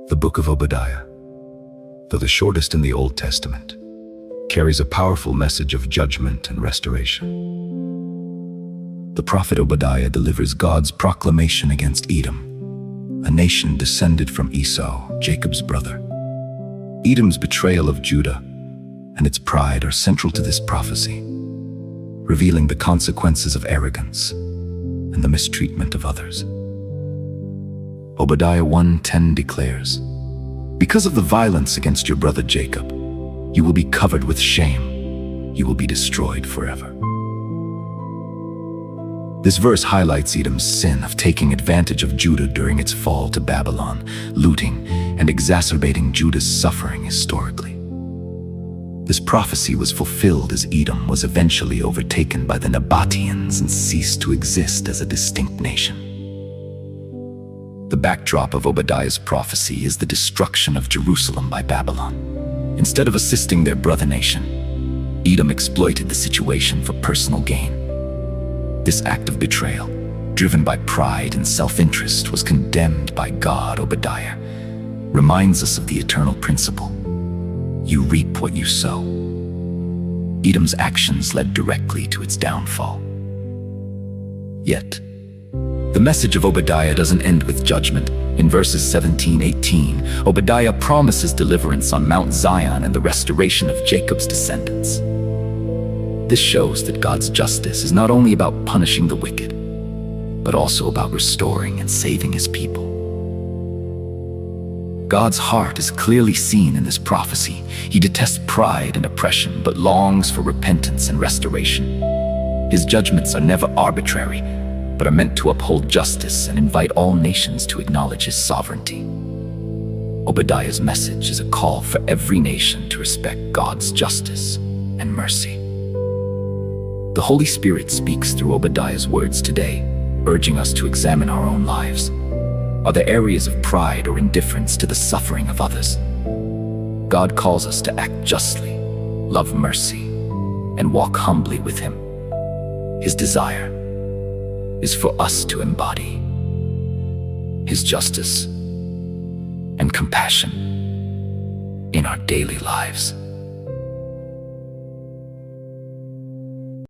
The book of Obadiah, though the shortest in the Old Testament, carries a powerful message of judgment and restoration. The prophet Obadiah delivers God's proclamation against Edom, a nation descended from Esau, Jacob's brother. Edom's betrayal of Judah and its pride are central to this prophecy, revealing the consequences of arrogance and the mistreatment of others. Obadiah 1:10 declares, "Because of the violence against your brother Jacob, you will be covered with shame. You will be destroyed forever." This verse highlights Edom's sin of taking advantage of Judah during its fall to Babylon, looting and exacerbating Judah's suffering historically. This prophecy was fulfilled as Edom was eventually overtaken by the Nabateans and ceased to exist as a distinct nation. The backdrop of Obadiah's prophecy is the destruction of Jerusalem by Babylon. Instead of assisting their brother nation, Edom exploited the situation for personal gain. This act of betrayal, driven by pride and self-interest, was condemned by God. Obadiah reminds us of the eternal principle: you reap what you sow. Edom's actions led directly to its downfall. Yet, the message of Obadiah doesn't end with judgment. In verses 17-18, Obadiah promises deliverance on Mount Zion and the restoration of Jacob's descendants. This shows that God's justice is not only about punishing the wicked, but also about restoring and saving his people. God's heart is clearly seen in this prophecy. He detests pride and oppression, but longs for repentance and restoration. His judgments are never arbitrary, but are meant to uphold justice and invite all nations to acknowledge his sovereignty. Obadiah's message is a call for every nation to respect God's justice and mercy. The Holy Spirit speaks through Obadiah's words today, urging us to examine our own lives. Are there areas of pride or indifference to the suffering of others? God calls us to act justly, love mercy, and walk humbly with him. His desire is for us to embody his justice and compassion in our daily lives.